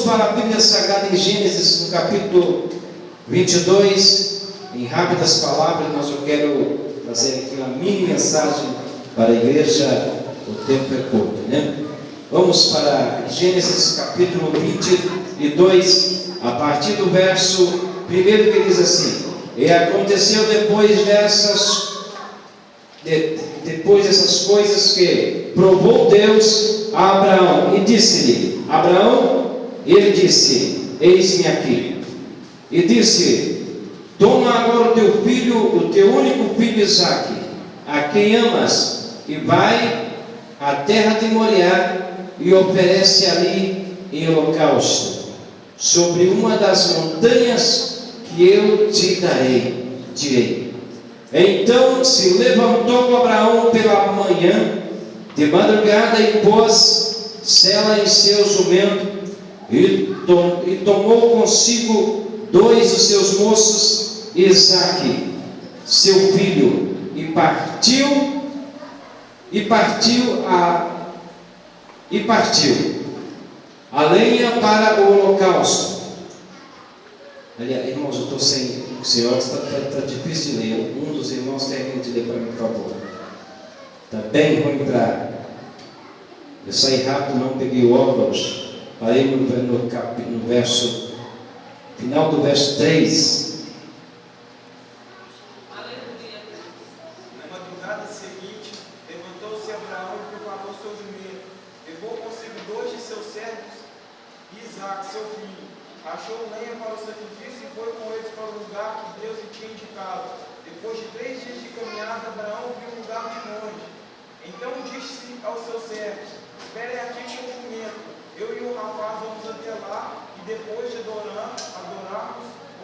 para a Bíblia Sagrada em Gênesis, no capítulo 22, em rápidas palavras, mas eu quero fazer aqui uma mini mensagem para a igreja, o tempo é curto, né? Vamos para Gênesis capítulo 22, a partir do verso 1 que diz assim: E aconteceu depois dessas coisas que provou Deus a Abraão e disse-lhe: Abraão, ele disse: Eis-me aqui. E disse: Toma agora o teu filho, o teu único filho Isaque, a quem amas, e vai à terra de Moriá e oferece ali em holocausto, sobre uma das montanhas que eu te direi. Então se levantou Abraão pela manhã, de madrugada, e pôs sela em seu jumento, e tomou consigo 2 dos seus moços, Isaque, seu filho, e partiu a lenha para o holocausto. Aliás, irmãos, eu estou sem o senhor, está difícil de ler. Um dos irmãos termina de ler para mim, por favor. Está bem ruim para. Eu saí rápido, não peguei o óculos. Parei no verso, final do verso 3. Seu filho, achou lenha para o sacrifício e foi com eles para o lugar que Deus lhe tinha indicado. Depois de 3 dias de caminhada, Abraão viu um lugar de longe. Então disse aos seus servos: Esperem aqui com o jumento, eu e o rapaz vamos até lá, e depois de adorarmos,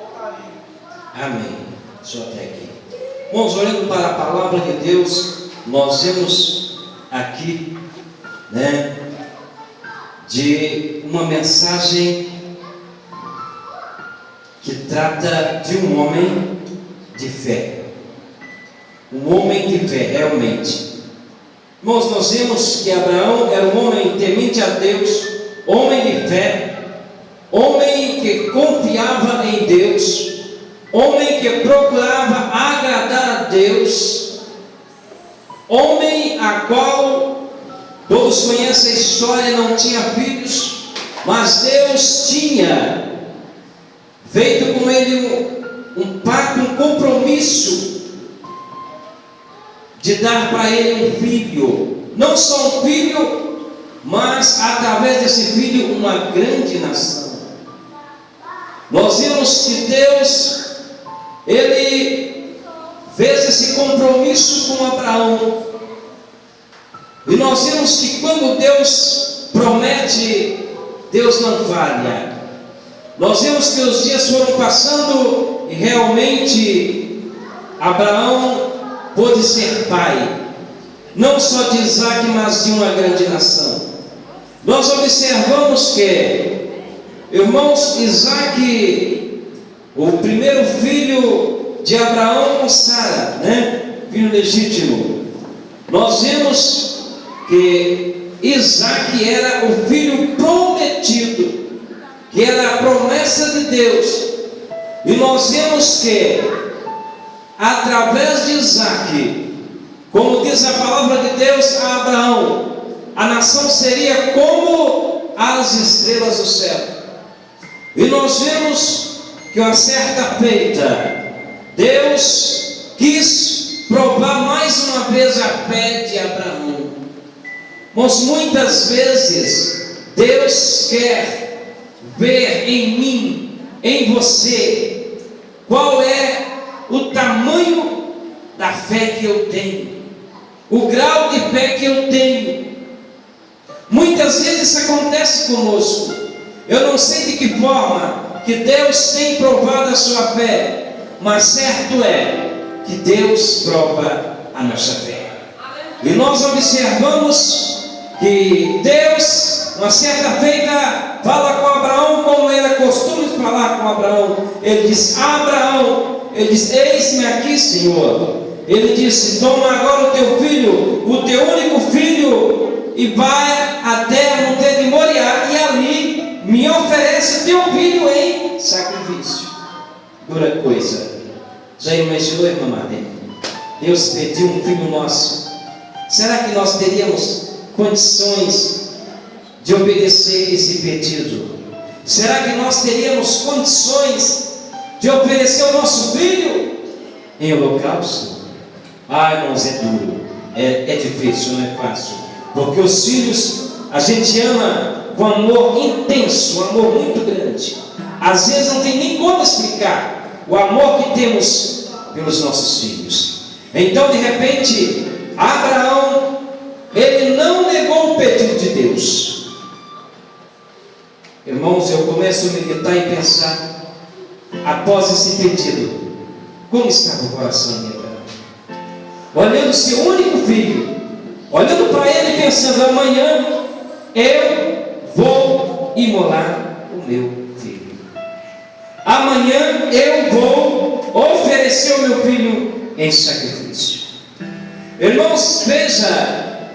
voltaremos. Amém. Só até aqui. Vamos olhando para a palavra de Deus, nós vemos aqui, né, de uma mensagem que trata de um homem de fé. Um homem de fé, realmente. Irmãos, nós vemos que Abraão era um homem temente a Deus, homem de fé, homem que confiava em Deus, homem que procurava agradar a Deus, homem a qual todos conhecem a história, não tinha filhos, mas Deus tinha feito com ele um pacto, um compromisso de dar para ele um filho, não só um filho, mas através desse filho uma grande nação. Nós vimos que Deus, ele fez esse compromisso com Abraão. E nós vemos que quando Deus promete, Deus não falha. Nós vemos que os dias foram passando e realmente Abraão pôde ser pai, não só de Isaque, mas de uma grande nação. Nós observamos que, irmãos, Isaque, o primeiro filho de Abraão com Sara, né? Filho legítimo. Nós vemos que Isaque era o filho prometido, que era a promessa de Deus. E nós vemos que através de Isaque, como diz a palavra de Deus a Abraão, a nação seria como as estrelas do céu. E nós vemos que uma certa feita, Deus quis provar mais uma vez a fé de Abraão. Mas muitas vezes Deus quer ver em mim, em você, qual é o tamanho da fé que eu tenho, o grau de fé que eu tenho. Muitas vezes isso acontece conosco. Eu não sei de que forma que Deus tem provado a sua fé, mas certo é que Deus prova a nossa fé. E nós observamos que Deus, uma certa feita, fala com Abraão como era costume de falar com Abraão. Ele diz: Abraão, ele diz: eis-me aqui, Senhor. Ele disse: toma agora o teu filho, o teu único filho, e vai até a montanha de Moriá, e ali me oferece oferece teu filho em sacrifício. Dura coisa. Já imaginou, irmã Madre? Deus pediu um filho nosso. Será que nós teríamos condições de obedecer esse pedido? Será que nós teríamos condições de oferecer o nosso filho em holocausto? Irmãos, é duro, é difícil, não é fácil. Porque os filhos a gente ama com amor intenso, um amor muito grande. Às vezes não tem nem como explicar o amor que temos pelos nossos filhos. Então, de repente, Abraão, ele não negou o pedido de Deus. Irmãos, eu começo a meditar e pensar, após esse pedido, como estava o coração de Abraão? Olhando seu único filho, olhando para ele e pensando, amanhã eu vou imolar o meu filho. Amanhã eu vou oferecer o meu filho em sacrifício. Irmãos, veja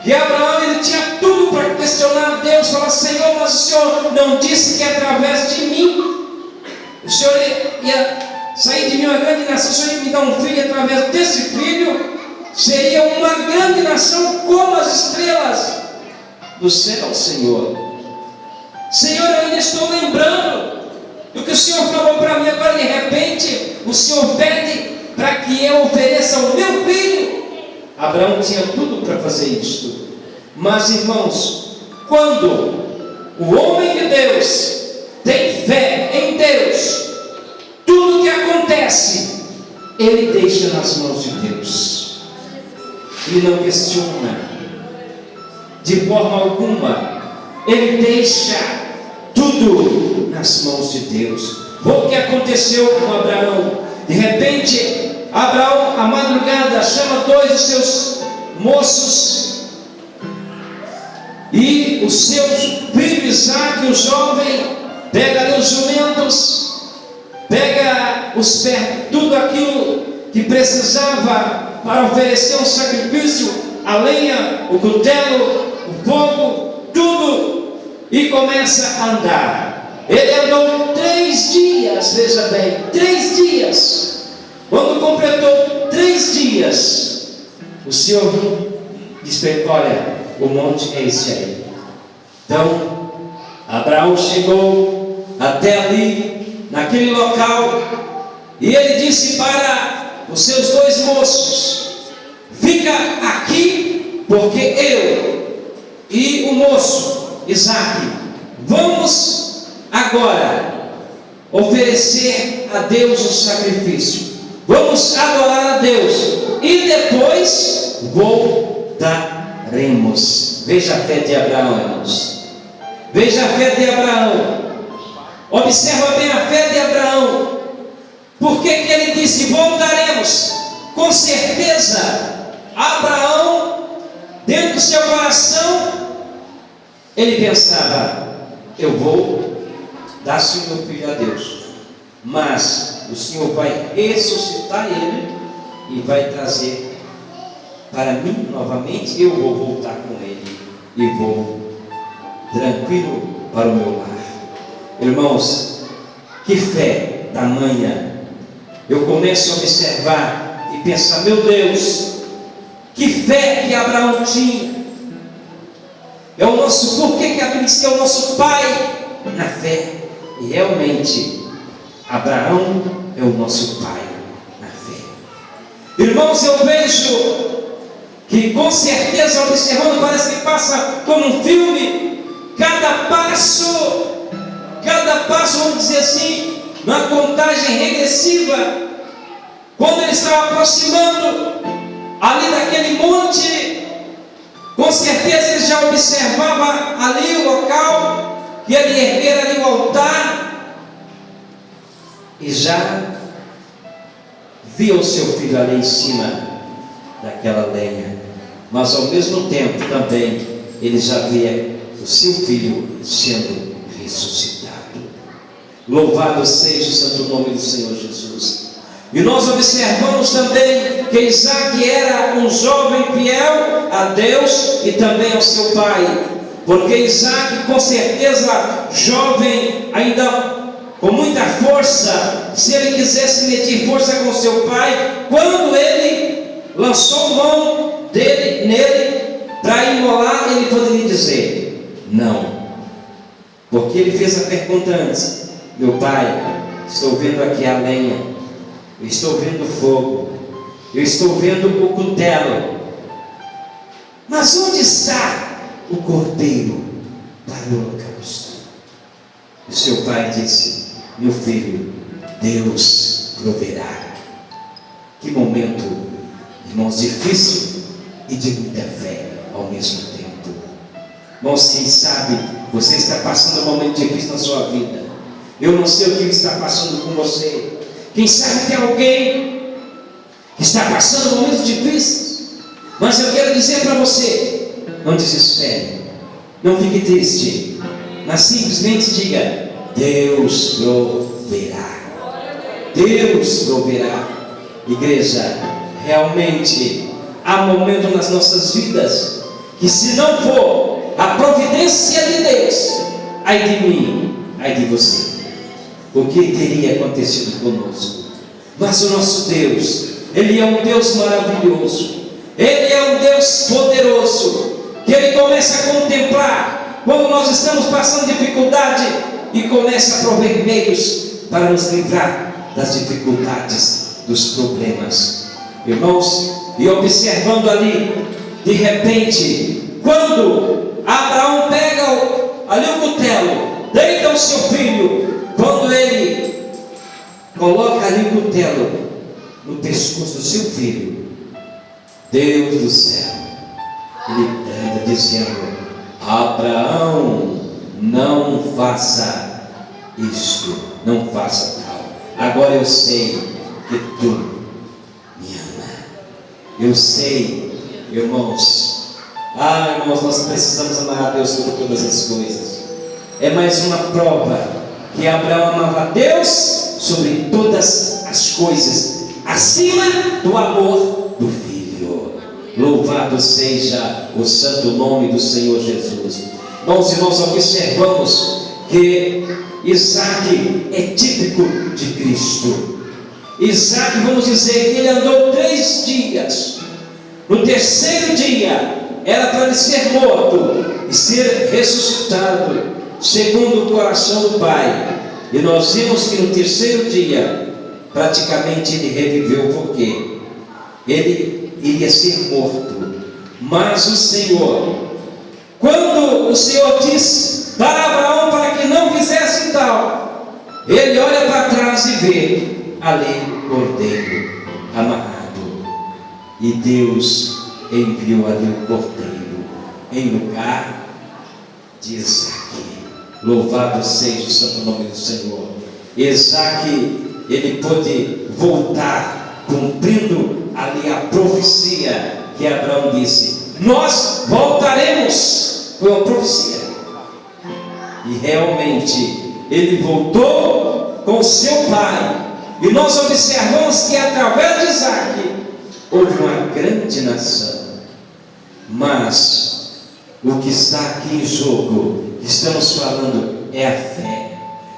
que Abraão, ele tinha tudo para questionar Deus, falar, Senhor, mas o Senhor não disse que através de mim o Senhor ia sair de mim uma grande nação, o Senhor ia me dar um filho, através desse filho seria uma grande nação como as estrelas do céu. Senhor, eu ainda estou lembrando do que o Senhor falou para mim. Agora de repente o Senhor pede para que eu ofereça o meu filho. Abraão tinha tudo para fazer isto, mas irmãos, quando o homem de Deus tem fé em Deus, tudo que acontece ele deixa nas mãos de Deus. Ele não questiona de forma alguma, ele deixa tudo nas mãos de Deus. O que aconteceu com Abraão? De repente, Abraão, à madrugada, chama 2 dos seus moços e os seus filhos, Isaque, o jovem, pega ali os jumentos, pega tudo aquilo que precisava para oferecer um sacrifício, a lenha, o cutelo, o fogo, tudo, e começa a andar. Ele andou 3 dias, veja bem, 3 dias. Quando completou 3 dias, o Senhor disse: olha, o monte é esse aí. Então, Abraão chegou até ali, naquele local, e ele disse para os seus 2 moços: fica aqui, porque eu e o moço Isaque vamos agora oferecer a Deus o sacrifício. Vamos adorar a Deus e depois voltaremos. Veja a fé de Abraão, irmãos. Veja a fé de Abraão. Observa bem a fé de Abraão. Por que ele disse voltaremos? Com certeza, Abraão, dentro do seu coração, ele pensava: eu vou dar-se o meu filho a Deus, mas o Senhor vai ressuscitar ele e vai trazer para mim novamente. Eu vou voltar com ele e vou tranquilo para o meu lar. Irmãos, que fé tamanha! Eu começo a observar e pensar: meu Deus, que fé que Abraão tinha! É o nosso, por que a Bíblia diz que é o nosso pai na fé? E realmente, Abraão é o nosso pai na fé. Irmãos, eu vejo que com certeza, observando, parece que passa como um filme, cada passo, vamos dizer assim, na contagem regressiva, quando ele estava aproximando ali daquele monte, com certeza ele já observava ali o local, que ele erguer ali o altar, e já via o seu filho ali em cima daquela lenha, mas ao mesmo tempo também ele já via o seu filho sendo ressuscitado. Louvado seja o santo nome do Senhor Jesus. E nós observamos também que Isaque era um jovem fiel a Deus e também ao seu pai. porque Isaac, com certeza, jovem, ainda com muita força, se ele quisesse medir força com seu pai, quando ele lançou mão nele para imolar, ele poderia dizer não, porque ele fez a pergunta antes: meu pai, estou vendo aqui a lenha, eu estou vendo o fogo, eu estou vendo o cutelo, mas onde está o cordeiro para o holocausto? E seu pai disse: meu filho, Deus proverá. Que momento, irmãos, difícil e de muita fé ao mesmo tempo. Irmãos, quem sabe você está passando um momento difícil na sua vida. Eu não sei o que está passando com você. Quem sabe tem alguém que está passando momentos difíceis, mas eu quero dizer para você: não desespere, não fique triste, mas simplesmente diga: Deus proverá. Deus proverá. Igreja, realmente há momentos nas nossas vidas que, se não for a providência de Deus, ai de mim, ai de você, o que teria acontecido conosco? Mas o nosso Deus, Ele é um Deus maravilhoso, Ele é um Deus poderoso, que Ele começa a contemplar quando nós estamos passando dificuldade e começa a prover meios para nos livrar das dificuldades, dos problemas. Irmãos, e observando ali, de repente, quando Abraão pega ali o cutelo, deita o seu filho, quando ele coloca ali o cutelo no pescoço do seu filho, Deus do céu, Ele anda dizendo: Abraão, não faça isto, não faça tal. Agora eu sei que tu me ama. Eu sei, irmãos. Irmãos, nós precisamos amar a Deus sobre todas as coisas. É mais uma prova que Abraão amava a Deus sobre todas as coisas, acima do amor do Filho. Louvado seja o santo nome do Senhor Jesus. Nós observamos que Isaac é típico de Cristo. Isaac, vamos dizer que ele andou 3 dias. No terceiro dia era para ele ser morto e ser ressuscitado segundo o coração do Pai. E nós vimos que no terceiro dia praticamente ele reviveu, porque ele iria ser morto. Mas o Senhor, quando o Senhor disse para Abraão para que não fizesse tal, ele olha para trás e vê ali o cordeiro amarrado, e Deus enviou ali o cordeiro em lugar de Isaac. Louvado seja o santo nome do Senhor. Isaac, ele pôde voltar, cumprindo ali a profecia que Abraão disse: nós voltaremos. Foi uma profecia, e realmente ele voltou com seu pai. E nós observamos que através de Isaac houve uma grande nação. Mas o que está aqui em jogo, que estamos falando, é a fé.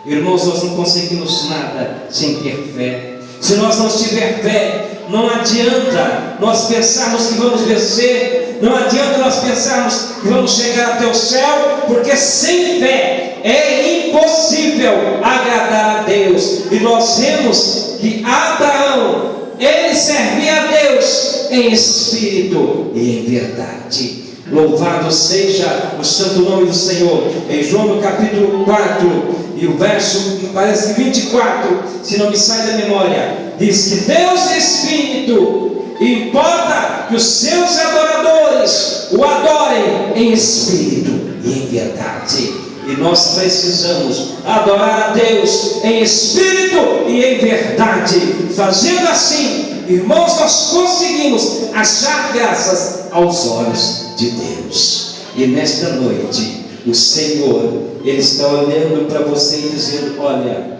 Irmãos, nós não conseguimos nada sem ter fé. Se nós não tiver fé, não adianta nós pensarmos que vamos vencer, não adianta nós pensarmos que vamos chegar até o céu, porque sem fé é impossível agradar a Deus. E nós vemos que Abraão, ele servia a Deus em espírito e em verdade. Louvado seja o santo nome do Senhor. Em João no capítulo 4 e o verso, parece 24, se não me sai da memória, diz que Deus é espírito, e importa que os seus adoradores o adorem em espírito e em verdade. E nós precisamos adorar a Deus em espírito e em verdade. Fazendo assim, irmãos, nós conseguimos achar graças aos olhos de Deus. E nesta noite, o Senhor, Ele está olhando para você e dizendo: olha,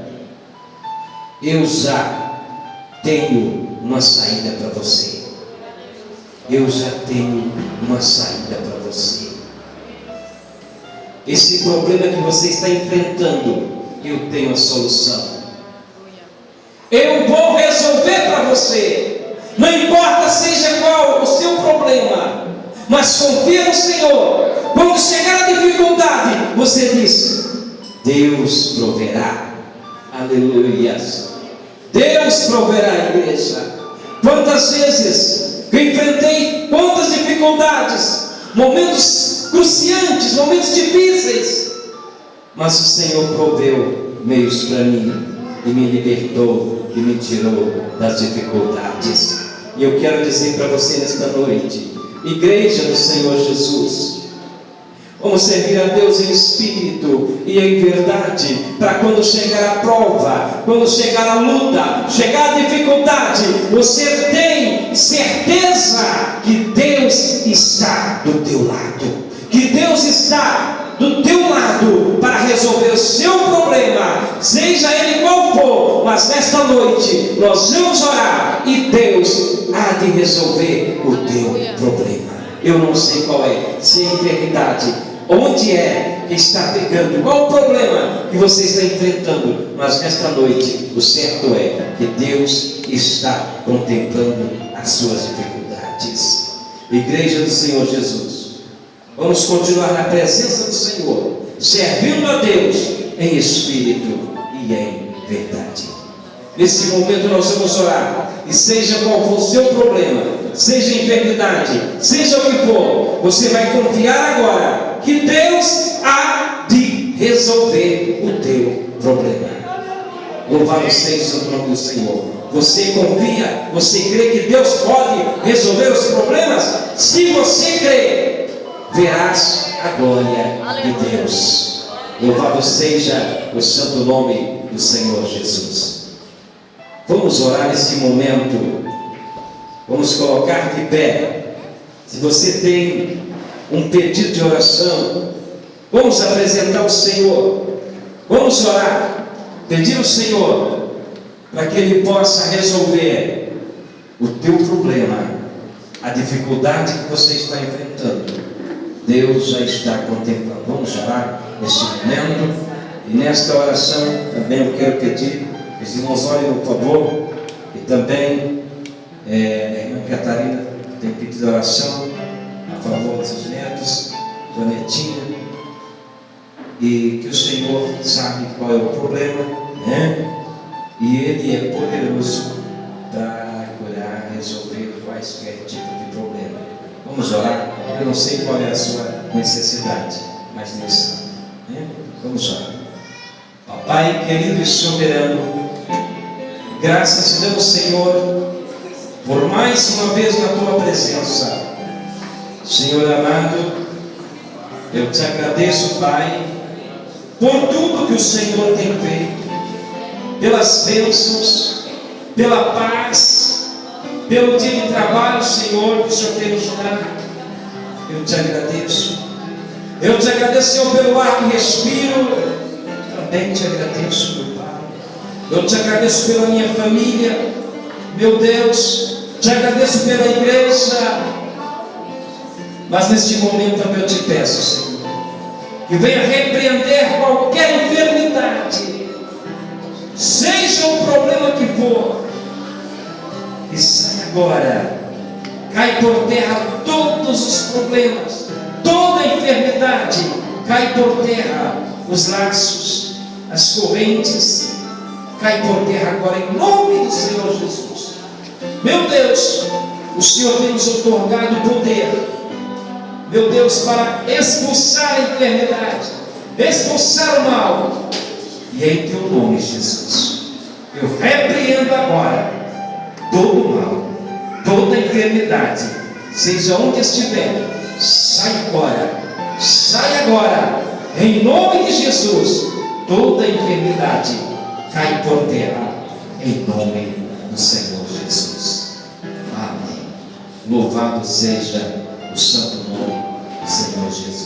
eu já tenho uma saída para você. Eu já tenho uma saída para você. esse problema que você está enfrentando, eu tenho a solução. Eu vou resolver para você. Não importa seja qual o seu problema, mas confia no Senhor. Quando chegar a dificuldade, você diz: Deus proverá. Aleluia. Deus proverá, igreja. Quantas vezes eu enfrentei quantas dificuldades, momentos cruciantes, momentos difíceis, mas o Senhor proveu meios para mim e me libertou e me tirou das dificuldades. E eu quero dizer para você nesta noite, igreja do Senhor Jesus, vamos servir a Deus em espírito e em verdade, para quando chegar a prova, quando chegar a luta, chegar a dificuldade, você tem certeza que Deus está do teu lado, que Deus está do teu lado para resolver o seu problema, seja ele qual for. Mas nesta noite nós vamos orar e Deus há de resolver o teu problema. Eu não sei qual é, se é enfermidade, onde é que está pegando, qual o problema que você está enfrentando, mas nesta noite o certo é que Deus está contemplando as suas dificuldades. Igreja do Senhor Jesus, vamos continuar na presença do Senhor, servindo a Deus em espírito e em verdade. Nesse momento nós vamos orar, e seja qual for o seu problema, seja enfermidade, seja o que for, você vai confiar agora que Deus há de resolver o teu problema. Louvado seja o nome do Senhor. Você confia, você crê que Deus pode resolver os problemas? Se você crê, verás a glória de Deus. Louvado seja o santo nome do Senhor Jesus. Vamos orar nesse momento. Vamos colocar de pé. Se você tem um pedido de oração, vamos apresentar ao Senhor. Vamos orar, pedir ao Senhor para que Ele possa resolver o teu problema, a dificuldade que você está enfrentando. Deus já está contemplando. Vamos orar neste momento. E nesta oração também eu quero pedir que os irmãos olhem, por favor. E também a irmã Catarina tem pedido oração a favor dos seus netos, Donetinha. E que o Senhor sabe qual é o problema, né? E Ele é poderoso para curar, resolver quaisquer tipo de problema. Vamos orar. Eu não sei qual é a sua necessidade, mas Deus sabe, né? Vamos orar. Pai querido e soberano, graças te damos, Senhor, por mais uma vez na tua presença. Senhor amado, eu te agradeço, Pai, por tudo que o Senhor tem feito, pelas bênçãos, pela paz, pelo dia de trabalho, Senhor, que o Senhor tem nos dado. Eu te agradeço. Eu te agradeço, Senhor, pelo ar que respiro. Também te agradeço, meu Pai. Eu te agradeço pela minha família, meu Deus. Te agradeço pela igreja. Mas neste momento também eu te peço, Senhor, que venha repreender qualquer enfermidade, seja o problema que for, e sai agora. Cai por terra todos os problemas, toda a enfermidade, cai por terra os laços, as correntes, cai por terra agora em nome do Senhor Jesus. Meu Deus, o Senhor tem nos otorgado poder, meu Deus, para expulsar a enfermidade, expulsar o mal, e é em teu nome, Jesus, eu repreendo agora todo o mal, toda enfermidade, seja onde estiver, sai agora, em nome de Jesus. Toda enfermidade cai por terra, em nome do Senhor Jesus. Amém. Louvado seja o santo nome do Senhor Jesus.